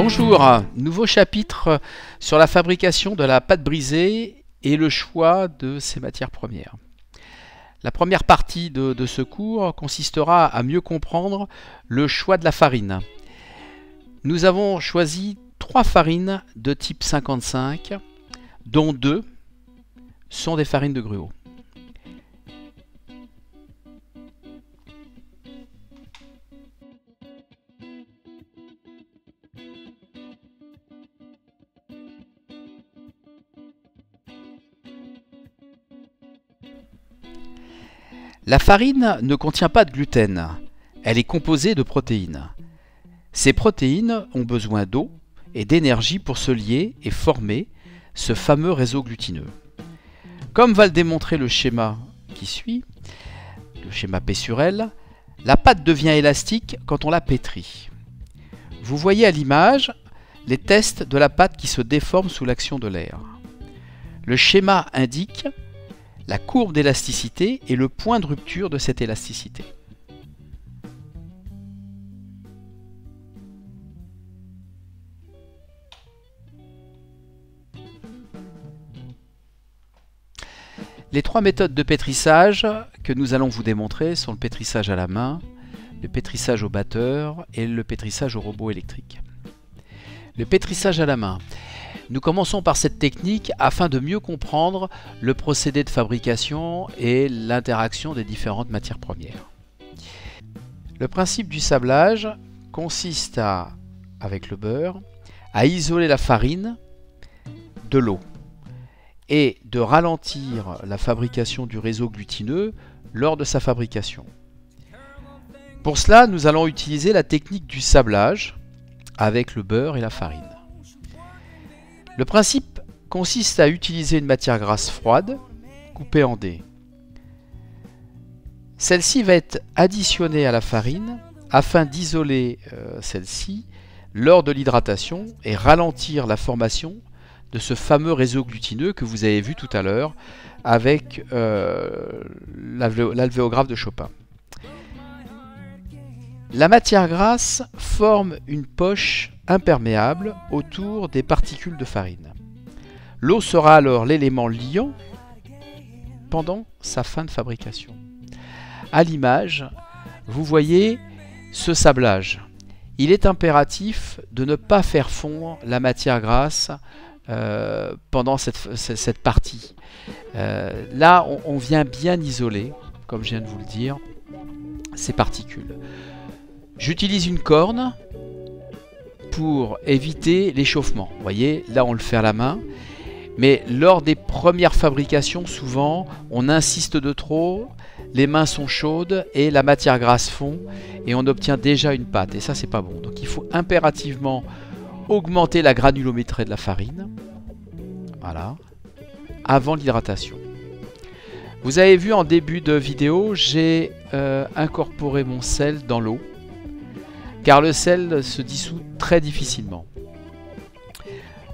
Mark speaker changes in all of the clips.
Speaker 1: Bonjour, nouveau chapitre sur la fabrication de la pâte brisée et le choix de ses matières premières. La première partie de ce cours consistera à mieux comprendre le choix de la farine. Nous avons choisi 3 farines de type 55, dont 2 sont des farines de gruau. La farine ne contient pas de gluten, elle est composée de protéines. Ces protéines ont besoin d'eau et d'énergie pour se lier et former ce fameux réseau glutineux. Comme va le démontrer le schéma qui suit, le schéma P sur L, la pâte devient élastique quand on la pétrit. Vous voyez à l'image les tests de la pâte qui se déforme sous l'action de l'air. Le schéma indique la courbe d'élasticité et le point de rupture de cette élasticité. Les 3 méthodes de pétrissage que nous allons vous démontrer sont le pétrissage à la main, le pétrissage au batteur et le pétrissage au robot électrique. Le pétrissage à la main. Nous commençons par cette technique afin de mieux comprendre le procédé de fabrication et l'interaction des différentes matières premières. Le principe du sablage consiste avec le beurre, à isoler la farine de l'eau et de ralentir la fabrication du réseau glutineux lors de sa fabrication. Pour cela, nous allons utiliser la technique du sablage avec le beurre et la farine. Le principe consiste à utiliser une matière grasse froide, coupée en dés. Celle-ci va être additionnée à la farine afin d'isoler celle-ci lors de l'hydratation et ralentir la formation de ce fameux réseau glutineux que vous avez vu tout à l'heure avec l'alvéographe de Chopin. La matière grasse forme une poche imperméable autour des particules de farine. L'eau sera alors l'élément liant pendant sa fin de fabrication. À l'image, vous voyez ce sablage. Il est impératif de ne pas faire fondre la matière grasse pendant cette partie. Là, on vient bien isoler, comme je viens de vous le dire, ces particules. J'utilise une corne pour éviter l'échauffement. Vous voyez, là on le fait à la main. Mais lors des premières fabrications, souvent, on insiste de trop, les mains sont chaudes et la matière grasse fond et on obtient déjà une pâte. Et ça, c'est pas bon. Donc il faut impérativement augmenter la granulométrie de la farine. Voilà. Avant l'hydratation. Vous avez vu en début de vidéo, j'ai incorporé mon sel dans l'eau, car le sel se dissout très difficilement.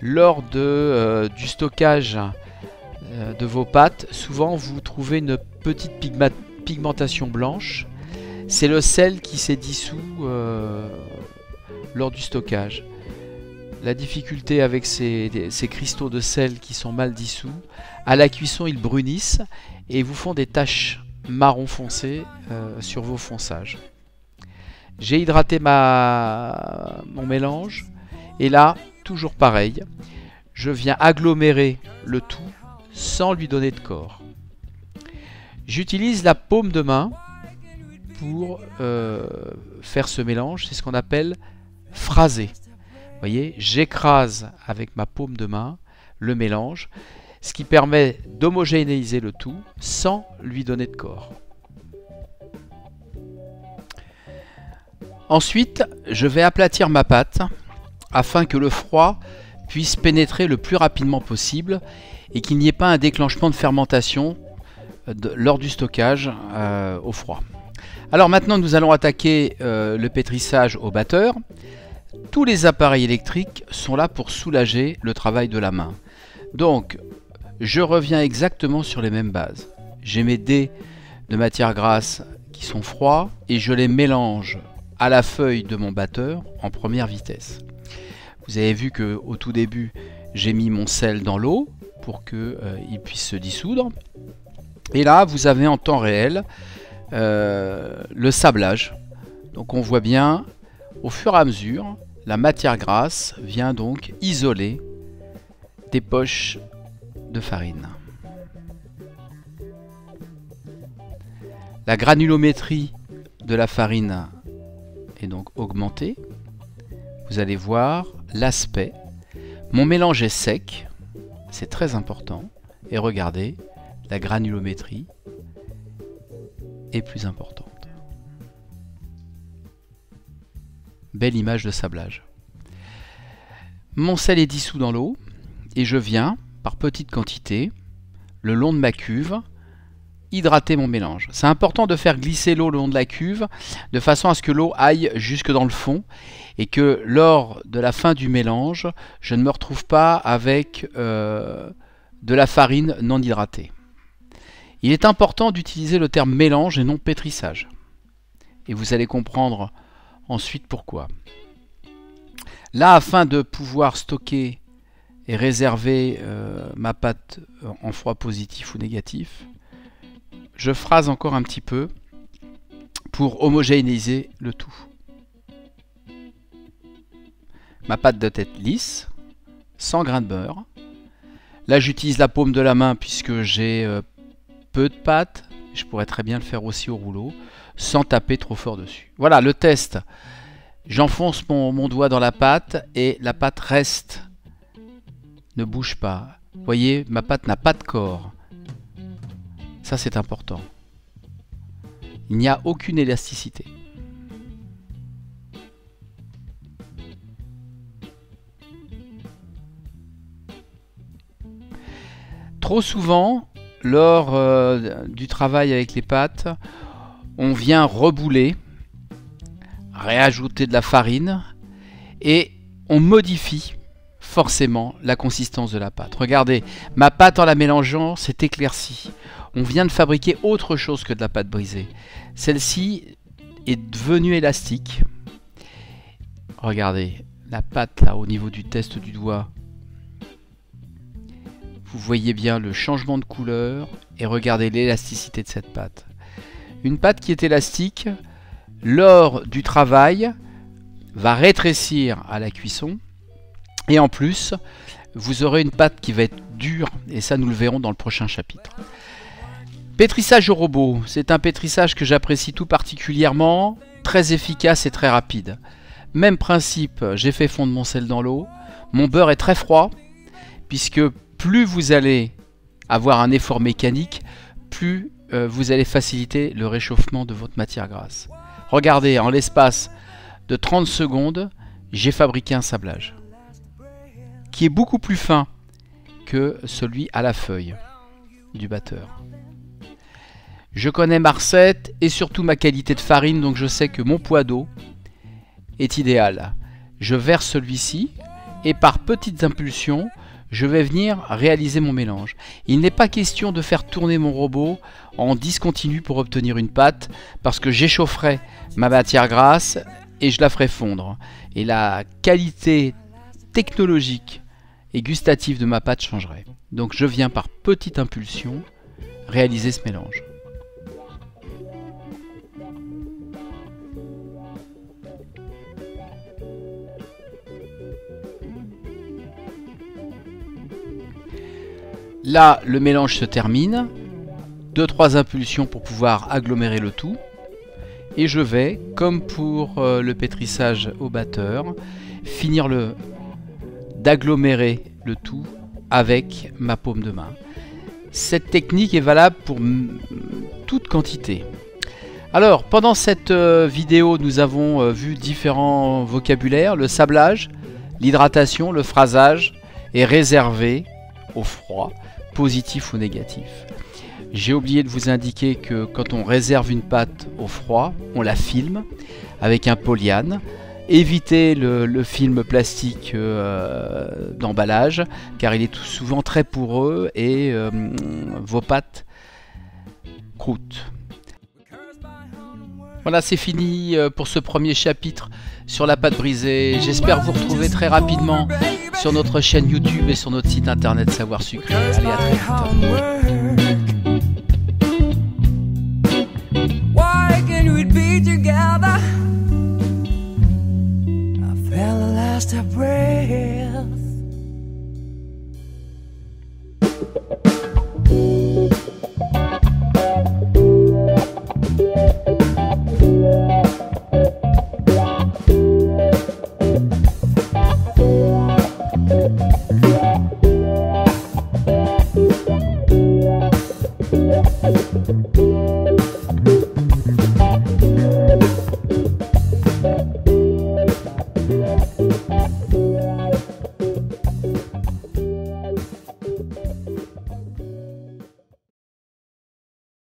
Speaker 1: Lors du stockage de vos pâtes, souvent vous trouvez une petite pigmentation blanche. C'est le sel qui s'est dissous lors du stockage. La difficulté avec ces cristaux de sel qui sont mal dissous, à la cuisson ils brunissent et vous font des taches marron foncé sur vos fonçages. J'ai hydraté mon mélange et là, toujours pareil, je viens agglomérer le tout sans lui donner de corps. J'utilise la paume de main pour faire ce mélange, c'est ce qu'on appelle phraser. Vous voyez, j'écrase avec ma paume de main le mélange, ce qui permet d'homogénéiser le tout sans lui donner de corps. Ensuite, je vais aplatir ma pâte afin que le froid puisse pénétrer le plus rapidement possible et qu'il n'y ait pas un déclenchement de fermentation lors du stockage au froid. Alors maintenant, nous allons attaquer le pétrissage au batteur. Tous les appareils électriques sont là pour soulager le travail de la main. Donc, je reviens exactement sur les mêmes bases. J'ai mes dés de matière grasse qui sont froids et je les mélange à la feuille de mon batteur en première vitesse. Vous avez vu que au tout début, j'ai mis mon sel dans l'eau pour qu'il puisse se dissoudre. Et là, vous avez en temps réel le sablage. Donc on voit bien, au fur et à mesure, la matière grasse vient donc isoler des poches de farine. La granulométrie de la farine est donc augmentée. Vous allez voir l'aspect. Mon mélange est sec, c'est très important. Et regardez, la granulométrie est plus importante. Belle image de sablage. Mon sel est dissous dans l'eau et je viens, par petites quantités, le long de ma cuve, hydrater mon mélange. C'est important de faire glisser l'eau le long de la cuve de façon à ce que l'eau aille jusque dans le fond et que lors de la fin du mélange, je ne me retrouve pas avec de la farine non hydratée. Il est important d'utiliser le terme mélange et non pétrissage. Et vous allez comprendre ensuite pourquoi. Là, afin de pouvoir stocker et réserver ma pâte en froid positif ou négatif, je phrase encore un petit peu pour homogénéiser le tout. Ma pâte doit être lisse, sans grain de beurre. Là, j'utilise la paume de la main puisque j'ai peu de pâte. Je pourrais très bien le faire aussi au rouleau, sans taper trop fort dessus. Voilà le test. J'enfonce mon doigt dans la pâte et la pâte reste, ne bouge pas. Vous voyez, ma pâte n'a pas de corps. Ça, c'est important. Il n'y a aucune élasticité. Trop souvent, lors du travail avec les pâtes, on vient rebouler, réajouter de la farine et on modifie forcément la consistance de la pâte. Regardez, ma pâte en la mélangeant s'est éclaircie. On vient de fabriquer autre chose que de la pâte brisée. Celle-ci est devenue élastique. Regardez, la pâte là au niveau du test du doigt. Vous voyez bien le changement de couleur et regardez l'élasticité de cette pâte. Une pâte qui est élastique, lors du travail, va rétrécir à la cuisson. Et en plus, vous aurez une pâte qui va être dure. Et ça, nous le verrons dans le prochain chapitre. Pétrissage au robot. C'est un pétrissage que j'apprécie tout particulièrement. Très efficace et très rapide. Même principe, j'ai fait fondre mon sel dans l'eau. Mon beurre est très froid, puisque plus vous allez avoir un effort mécanique, plus vous allez faciliter le réchauffement de votre matière grasse. Regardez, en l'espace de 30 secondes, j'ai fabriqué un sablage qui est beaucoup plus fin que celui à la feuille du batteur. Je connais ma recette et surtout ma qualité de farine, donc je sais que mon poids d'eau est idéal. Je verse celui-ci et par petites impulsions, je vais venir réaliser mon mélange. Il n'est pas question de faire tourner mon robot en discontinu pour obtenir une pâte, parce que j'échaufferai ma matière grasse et je la ferai fondre. Et la qualité technologique et gustative de ma pâte changerait. Donc je viens par petite impulsion réaliser ce mélange. Là, le mélange se termine. 2-3 impulsions pour pouvoir agglomérer le tout. Et je vais, comme pour le pétrissage au batteur, finir d'agglomérer le tout avec ma paume de main. Cette technique est valable pour toute quantité. Alors, pendant cette vidéo, nous avons vu différents vocabulaires. Le sablage, l'hydratation, le phrasage est réservé au froid, positif ou négatif. J'ai oublié de vous indiquer que quand on réserve une pâte au froid, on la filme avec un polyane. Évitez le film plastique d'emballage, car il est tout souvent très poreux et vos pâtes croûtent. Voilà, c'est fini pour ce premier chapitre sur la pâte brisée. J'espère vous retrouver très rapidement sur notre chaîne YouTube et sur notre site internet Savoir Sucré. Allez, à très vite.